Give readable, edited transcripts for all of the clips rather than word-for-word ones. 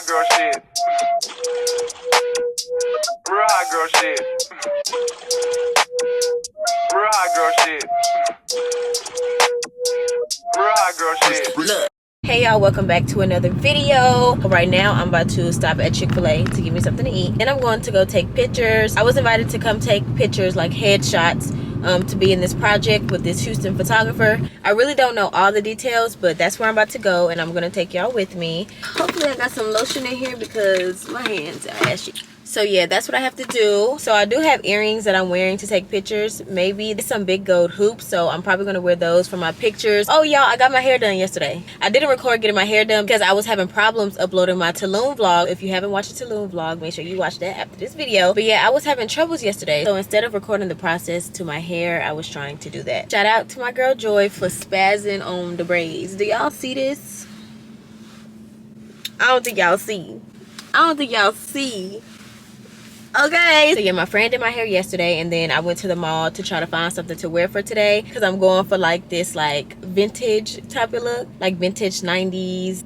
hot girl shit. Real hot girl shit. Real hot girl shit. Real hot girl shit. Look. Hey y'all, welcome back to another video. Right now I'm about to stop at Chick-fil-A to get me something to eat, and I'm going to go take pictures. I was invited to come take pictures, like headshots, to be in this project with this Houston photographer. I really don't know all the details, but that's where I'm about to go, and I'm gonna take y'all with me. Hopefully I got some lotion in here because my hands are ashy. So yeah, that's what I have to do. So I do have earrings that I'm wearing to take pictures. Maybe there's some big gold hoops, so I'm probably gonna wear those for my pictures. Oh y'all, I got my hair done yesterday. I didn't record getting my hair done because I was having problems uploading my Tulum vlog. If you haven't watched the Tulum vlog, make sure you watch that after this video. But yeah, I was having troubles yesterday, so instead of recording the process to my hair, I was trying to do that. Shout out to my girl Joy for spazzing on the braids. Do y'all see this? I don't think y'all see. Okay, so yeah, my friend did my hair yesterday, and then I went to the mall to try to find something to wear for today because I'm going for like this like vintage type of look, like vintage 90s.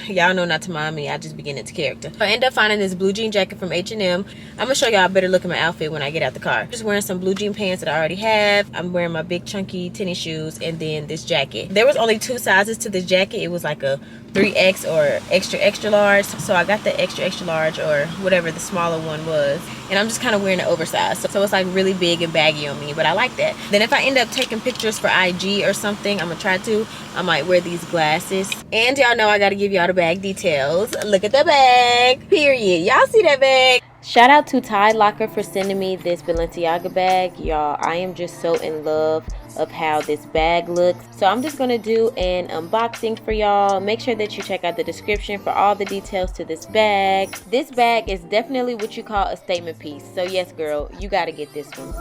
Y'all know not to mind me, I just be getting into character. I ended up finding this blue jean jacket from H&M. I'm gonna show y'all a better look at my outfit when I get out the car. Just wearing some blue jean pants that I already have. I'm wearing my big chunky tennis shoes and then this jacket. There was only 2 sizes to this jacket. It was like a 3X or extra large. So I got the extra large, or whatever the smaller one was. And I'm just kind of wearing it oversized. So it's like really big and baggy on me, but I like that. Then if I end up taking pictures for IG or something, I'm gonna try to. I might wear these glasses. And y'all know I gotta give y'all the bag details. Look at the bag, period. Y'all see that bag? Shout out to Tide Locker for sending me this Balenciaga bag. Y'all, I am just so in love of how this bag looks. So I'm just gonna do an unboxing for y'all. Make sure that you check out the description for all the details to this bag. This bag is definitely what you call a statement piece. So yes, girl, you gotta get this one.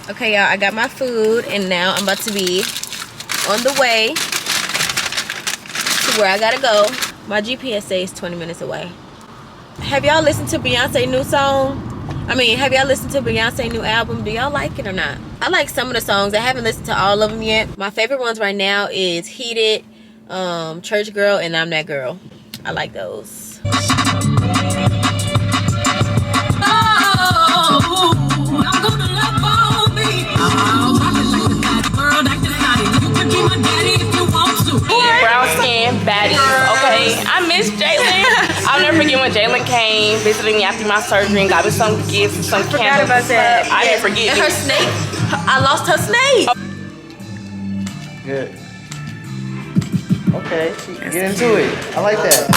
Okay y'all, I got my food and now I'm about to be on the way to where I gotta go. My GPS says 20 minutes away. Have y'all listened to Beyonce's new song? Have y'all listened to Beyonce's new album? Do y'all like it or not? I like some of the songs. I haven't listened to all of them yet. My favorite ones right now is Heated, Church Girl, and I'm That Girl. I like those. Brown skin, baddies, okay? I miss Jaelyn. I'll never forget when Jaelyn came, visiting me after my surgery and got me some gifts, some candles. About that. I didn't forget. And her snake, I lost her snake. Good. Okay, get into it. I like that.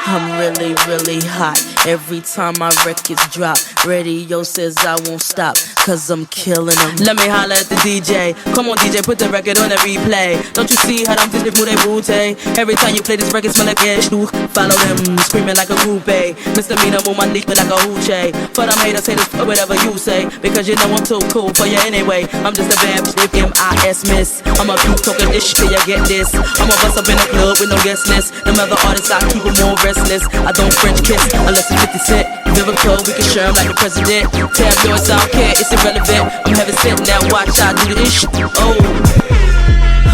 I'm really hot every time my records drop. Radio says I won't stop, cause I'm killing them. Let me holler at the DJ. Come on, DJ, put the record on the replay. Don't you see how them bitches move their booty? Every time you play this record, smell like ash. Follow them, screaming like a groupie. Misdemeanor, move my leak like a hoochie. For them haters, whatever you say. Because you know I'm too cool for you anyway. I'm just a bad bitch, M.I.S. miss. I'm a keep talking this shit till you get this. I'm a bust up in the club with no guest list. Them other artists, I keep them more restless. I don't French kiss unless it's 50 Cent. Lyrical, we can share them like the president. Tab yours, I don't care, it's irrelevant. I'm having sit now, watch I do this shit. Oh,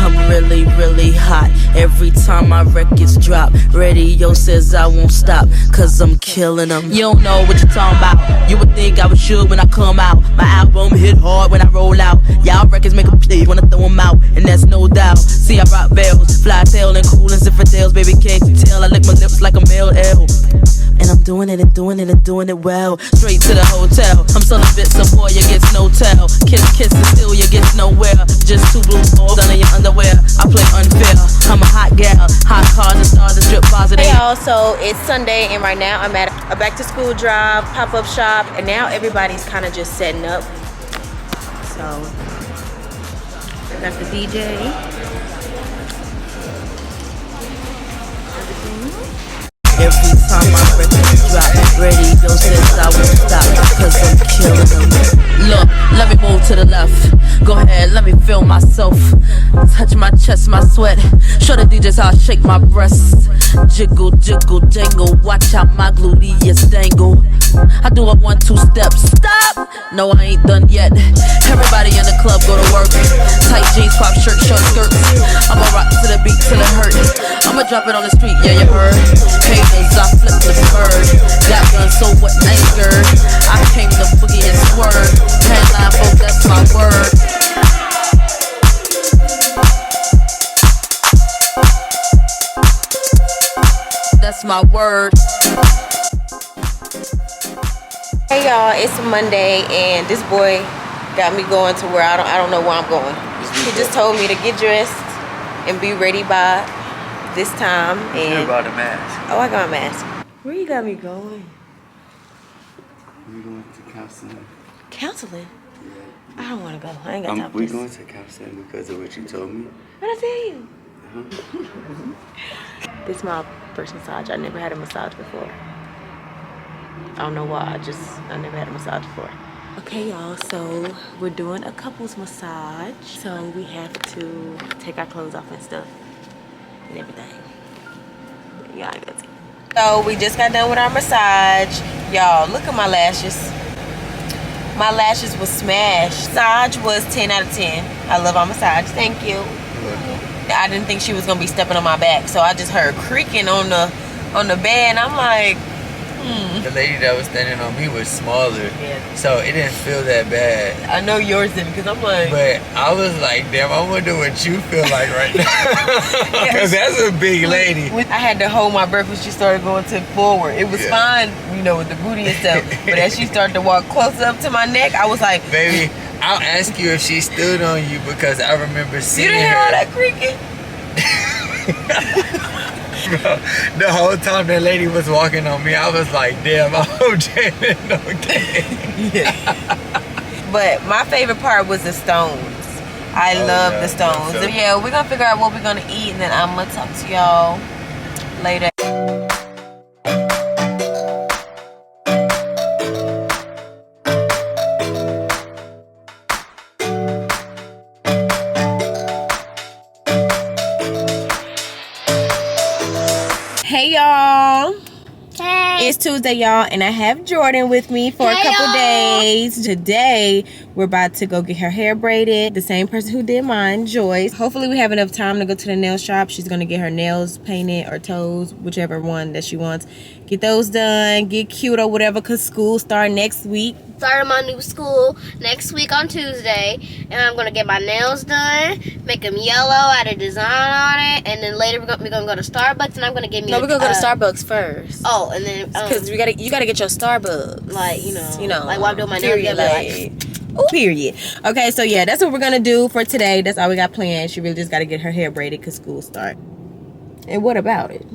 I'm really, really hot. Every time my records drop, radio says I won't stop, cause I'm killing them. You don't know what you're talking about. You would think I was sure when I come out. My album hit hard when I roll out. Y'all records make a play, wanna throw them out, and that's no doubt. See, I rock bells, fly tail and cool and Zinfandels. Baby, can't you tell? I lick my lips like a male L. And I'm doing it and doing it and doing it well. Straight to the hotel. I'm selling bits, so boy, you get no tell. Kiss, kiss, and still you get nowhere. Just two blue balls done in your underwear. I play unfair. I'm a hot gal. Hot cars and stars and strip bars. Hey y'all, so it's Sunday and right now I'm at a back to school drive, pop-up shop, and now everybody's kind of just setting up. So I got the DJ. Every time my records drop, radio says I won't stop, cause I'm killing them. Look, let me move to the left. Go ahead, let me feel myself. Touch my chest, my sweat. Show the DJs how I shake my breasts. Jiggle, jiggle, jangle. Watch how my gluteus dangle. I do a 1-2 step. Stop! No, I ain't done yet. Everybody in the club go to work. Tight jeans, crop shirt, short skirts. I'ma rock to the beat till it hurt. I'ma drop it on the street, yeah, you heard. Haters, I flip the bird. Got guns, so what anger? I came to boogie and swerve. Headline, folk, that's my word. That's my word. Hey y'all, it's Monday and this boy got me going to where I don't know where I'm going. He just told me to get dressed and be ready by this time. And You brought a mask. oh, I got a mask. Where you got me going? We're going to counseling. Counseling? Yeah. I don't want to go. I ain't got time for We're this. going to counseling because of what you told me. What I tell you? This is my first massage. I never had a massage before. I don't know why. I never had a massage before. Okay, y'all. So we're doing a couples massage. So we have to take our clothes off and stuff and everything. Y'all ain't gonna see. So we just got done with our massage. Y'all, look at my lashes. My lashes was smashed. Massage was 10 out of 10. I love our massage. Thank you. I didn't think she was gonna be stepping on my back, so I just heard creaking on the bed, and I'm like, The lady that was standing on me was smaller, so it didn't feel that bad. I know yours didn't, because I'm like, But I was like, damn, I wonder what you feel like right now. Because that's a big lady. I had to hold my breath when she started going forward. It was fine, you know, with the booty and stuff, but as she started to walk closer up to my neck, I was like, Baby, I'll ask you if she stood on you because I remember you seeing didn't hear her. all that creaking? Bro, the whole time that lady was walking on me, I was like, damn, I hope Jaelyn okay. But my favorite part was the stones. I love the stones. So yeah, we're gonna figure out what we're gonna eat, and then I'm gonna talk to y'all later. Hey y'all. Hey. It's Tuesday, y'all, and I have Jordan with me for a couple days. Today, we're about to go get her hair braided. The same person who did mine, Joyce. Hopefully, we have enough time to go to the nail shop. She's gonna get her nails painted or toes, whichever one that she wants. Get those done, get cute or whatever, because school start next week. Starting my new school next week on Tuesday, and I'm gonna get my nails done, make them yellow, add a design on it, and then later we're gonna go to Starbucks, and I'm gonna get me. No, we're gonna go to Starbucks first. Oh, and then Because you gotta get your Starbucks. like you know, like while I'm doing my nails, period, like, ooh, period. Okay, so yeah, that's what we're gonna do for today. That's all we got planned. She really just gotta get her hair braided because school start. And what about it?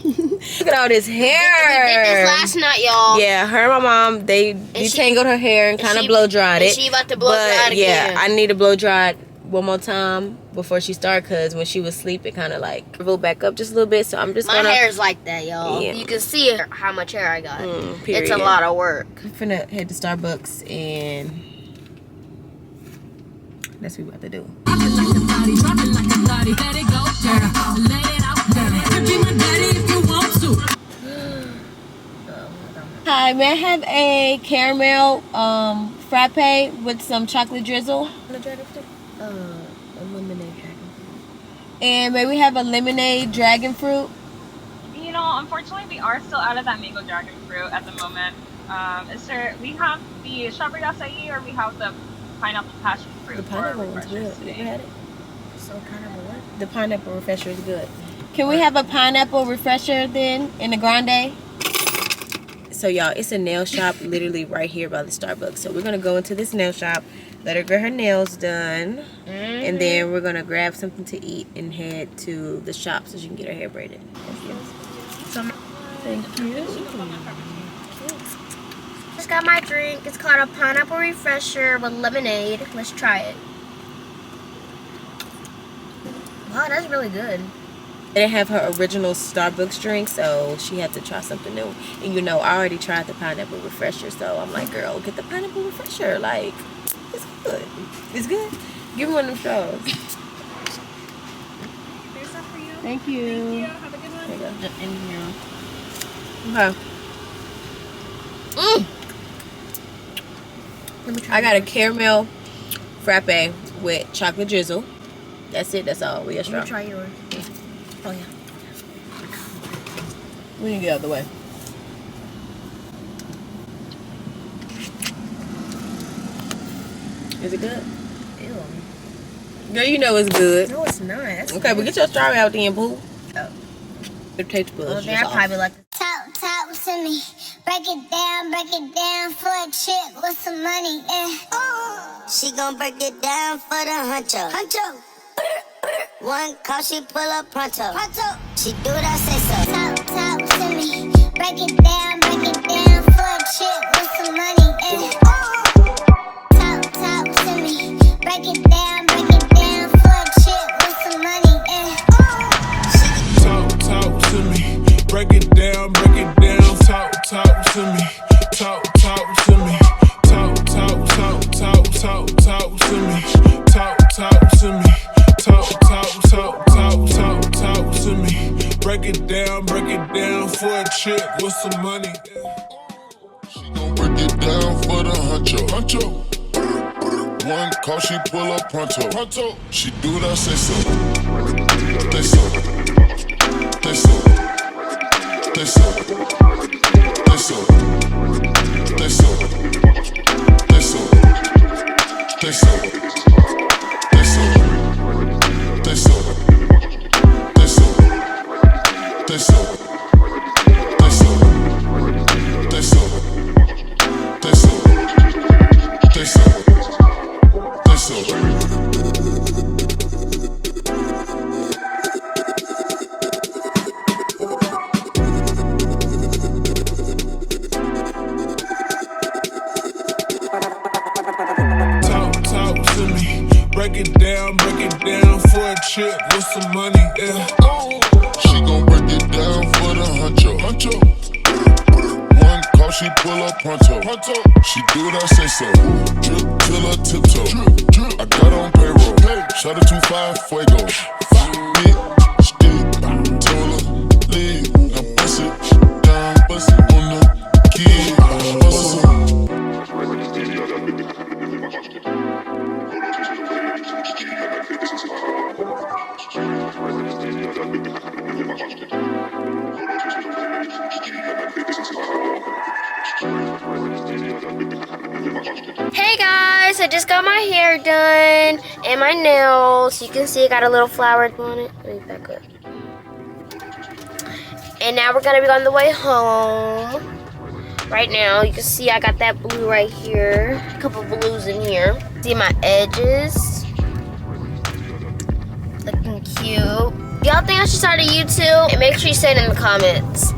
Look at all this hair. We did this last night, y'all. Yeah, her and my mom, they detangled her hair and kind of blow dried it. She about to blow dry it again. Yeah, I need to blow dry it one more time before she started, because when she was asleep, it kind of like rolled back up just a little bit. So I'm just My hair's like that, y'all. Yeah. You can see how much hair I got. Period. It's a lot of work. I'm finna head to Starbucks and that's what we about to do. Hi, may I have a caramel frappe with some chocolate drizzle? A lemonade dragon fruit. And may we have a lemonade dragon fruit? You know, unfortunately, we are still out of that mango dragon fruit at the moment. We have the strawberry acai, or we have the pineapple passion fruit. The pineapple one's good. today. You ever had it? So pineapple what? The pineapple refresher is good. Can we have a pineapple refresher then in the grande? So y'all, it's a nail shop literally right here by the Starbucks. So we're gonna go into this nail shop, let her get her nails done, and then we're gonna grab something to eat and head to the shop so she can get her hair braided. Thank you. Just got my drink. It's called a pineapple refresher with lemonade. Let's try it. Wow, that's really good. They didn't have her original Starbucks drink, so she had to try something new. And you know, I already tried the pineapple refresher, so I'm like, girl, get the pineapple refresher. Like, it's good. It's good. Give me one of them straws. There's stuff for you. Thank you. Thank you. Have a good one. There you go. In here. Okay. I got a caramel frappe with chocolate drizzle. That's it. That's all. We got straw. Let me try yours. Oh, yeah. We need to get out of the way. Is it good? Ew. Girl, you know it's good. No, it's not. That's Okay, but get your strawberry out the poo. Oh. The taste buds. Well, they're probably like this. Talk to me, break it down for a chick with some money, She gon' break it down for the huncho. One call, she pull up pronto. She do what I say so. Talk to me, break it down for a chick with some money, Talk to me, break it down for a chick with some money, Talk to me, break it down, talk to me, talk to me, talk to me, talk to me, talk to me, talk to me, break it down for a chick with some money. She gon' break it down for the huncho. One call, she pull up pronto. She do what I say so. They so. They so. They so. They so. They so. They so. They so. They so. They so. They so. They so. They so. They so. They so. They so. They so. Talk to me, break it down for a chick with some money, She gon' break it down for the huncho. One call, she pull up pronto. She do what I say so. Drip till her tiptoe. I got on payroll. Shot a 2-5 fuego. Big stick, told her leave. Now bust it down, bust it on the kid. Bust it. Hey guys, I just got my hair done and my nails. You can see I got a little flower on it. Let me back up. And now we're gonna be on the way home. Right now, you can see I got that blue right here. A couple blues in here. See my edges. Looking cute. Y'all think I should start a YouTube? And make sure you say it in the comments.